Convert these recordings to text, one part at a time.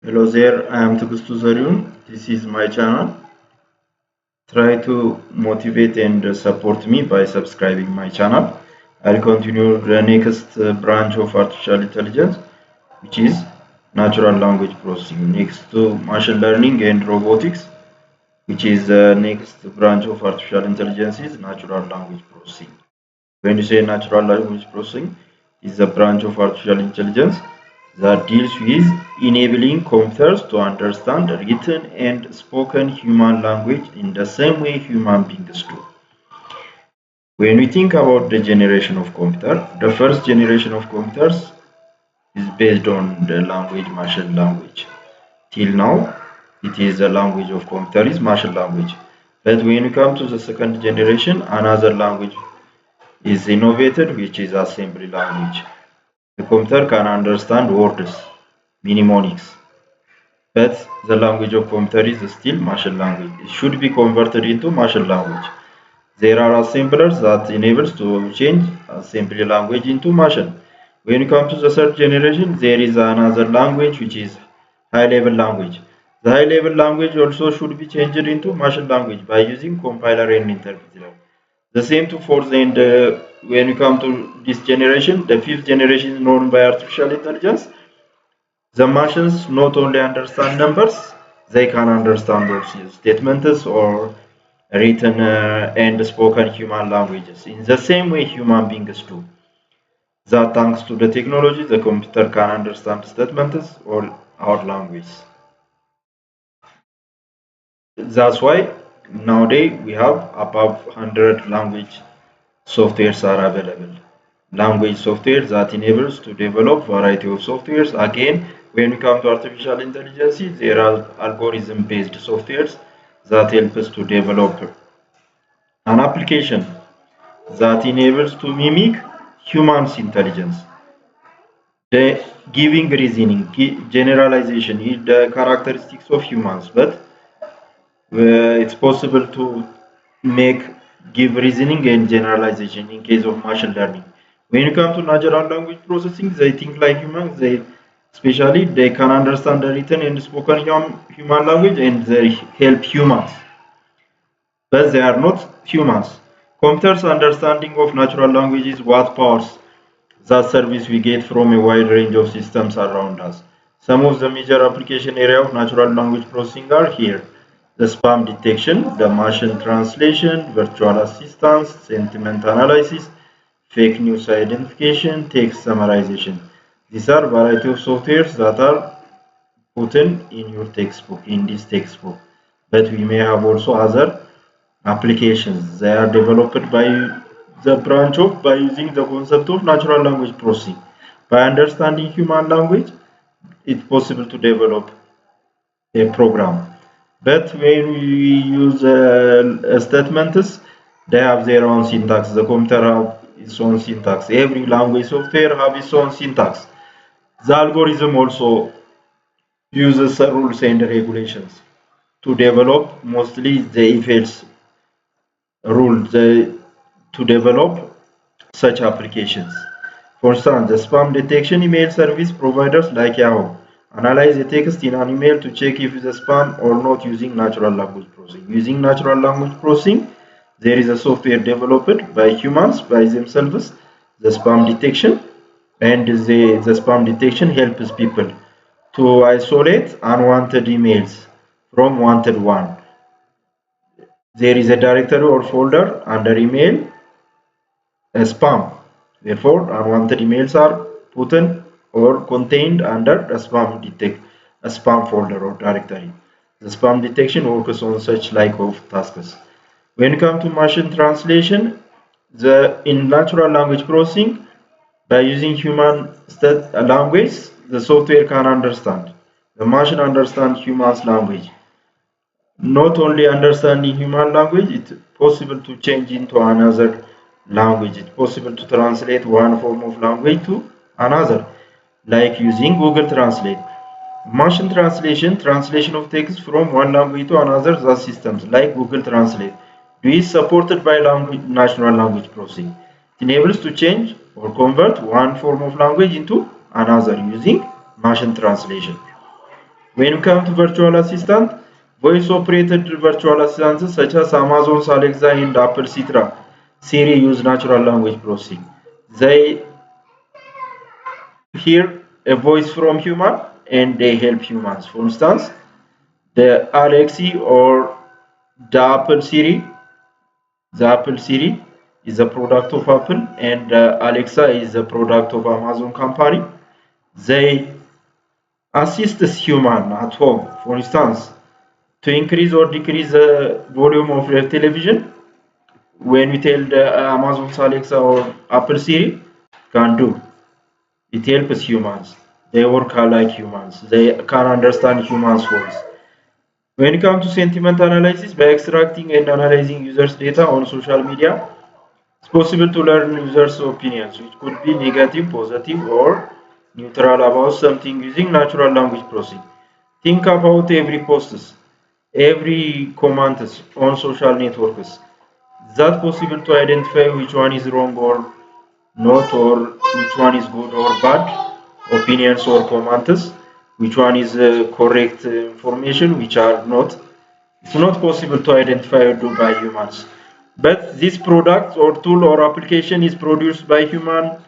Hello there, I am Tugustu Zaryun. This is my channel. Try to motivate and support me by subscribing my channel. I'll continue the next branch of artificial intelligence, which is natural language processing. Next to machine learning and robotics, which is the next branch of artificial intelligence is natural language processing. When you say natural language processing, is a branch of artificial intelligence that deals with enabling computers to understand written and spoken human language in the same way human beings do. When we think about the generation of computer, the first generation of computers is based on the language machine language. Till now, it is the language of computer is machine language. But when we come to the second generation, another language is innovated, which is assembly language. The computer can understand words, mnemonics, but the language of computer is still machine language. It should be converted into machine language. There are assemblers that enables to change assembly language into machine. When you come to the third generation, there is another language which is high-level language. The high-level language also should be changed into machine language by using compiler and interpreter. The same to fourth and when we come to this generation, the fifth generation is known by artificial intelligence. The machines not only understand numbers, they can understand also statements or written and spoken human languages in the same way human beings do. That thanks to the technology, the computer can understand statements or our language. That's why nowadays we have above 100 language softwares are available. Language software that enables to develop variety of softwares. Again, when we come to artificial intelligence, there are algorithm-based softwares that help us to develop an application that enables to mimic humans' intelligence. The giving reasoning, generalization is the characteristics of humans, but it's possible to make give reasoning and generalization in case of machine learning. When you come to natural language processing, they think like humans. They especially they can understand the written and spoken human language and they help humans, but they are not humans. Computers' understanding of natural language is what powers that service we get from a wide range of systems around us. Some of the major application area of natural language processing are here. The spam detection, the machine translation, virtual assistance, sentiment analysis, fake news identification, text summarization. These are variety of softwares that are put in your textbook, in this textbook. But we may have also other applications. They are developed by the branch of by using the concept of natural language processing. By understanding human language, it's possible to develop a program. But when we use statements, they have their own syntax. The computer have its own syntax. Every language software have its own syntax. The algorithm also uses rules and regulations to develop mostly the if-else rules to develop such applications. For instance, the spam detection email service providers like Yahoo analyze the text in an email to check if it's a spam or not using natural language processing. Using natural language processing, there is a software developed by humans by themselves, the spam detection, and the spam detection helps people to isolate unwanted emails from wanted one. There is a directory or folder under email spam. Therefore, unwanted emails are put in or contained under the spam folder or directory. The spam detection works on such like of tasks. When you come to machine translation, in natural language processing, by using human language, the software can understand. The machine understands human's language. Not only understanding human language, it's possible to change into another language. It's possible to translate one form of language to another, like using Google Translate. Machine translation, translation of text from one language to another, the systems like Google Translate, is supported by natural language processing. It enables to change or convert one form of language into another using machine translation. When you come to virtual assistant, voice-operated virtual assistants such as Amazon's Alexa and Apple Siri use natural language processing. They hear a voice from human and they help humans. For instance, the Alexa or the Apple Siri is a product of Apple and Alexa is a product of Amazon company. They assist the human at home. For instance, to increase or decrease the volume of the television, when we tell the Amazon's Alexa or Apple Siri, can do. It helps humans. They work like humans. They can understand humans' voice. When it comes to sentiment analysis, by extracting and analyzing users' data on social media, it's possible to learn users' opinions, which could be negative, positive, or neutral about something using natural language processing. Think about every posts, every comments on social networks. Is that possible to identify which one is wrong or not, or which one is good or bad opinions or comments, which one is correct information, which are not? It's not possible to identify or do by humans. But this product or tool or application is produced by human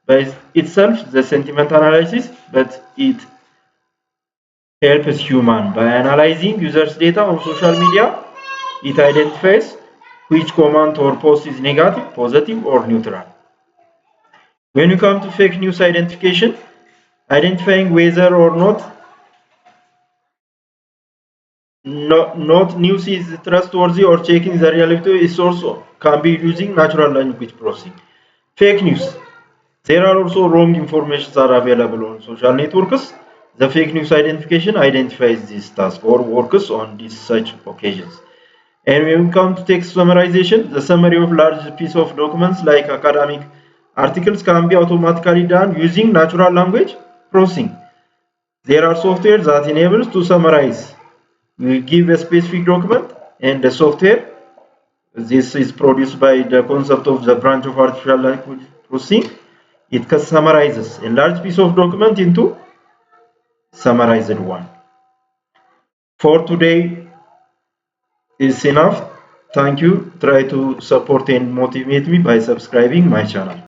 by itself, the sentiment analysis, but it helps human by analyzing users' data on social media. It identifies which comment or post is negative, positive, or neutral. When you come to fake news identification, identifying whether or not news is trustworthy or checking the reality is also can be using natural language processing. Fake news. There are also wrong information that are available on social networks. The fake news identification identifies this task or works on these such occasions. And when we come to text summarization, the summary of large piece of documents like academic articles can be automatically done using natural language processing. There are software that enables to summarize. We give a specific document and the software. This is produced by the concept of the branch of artificial language processing. It summarizes a large piece of document into summarized one. For today is enough. Thank you. Try to support and motivate me by subscribing my channel.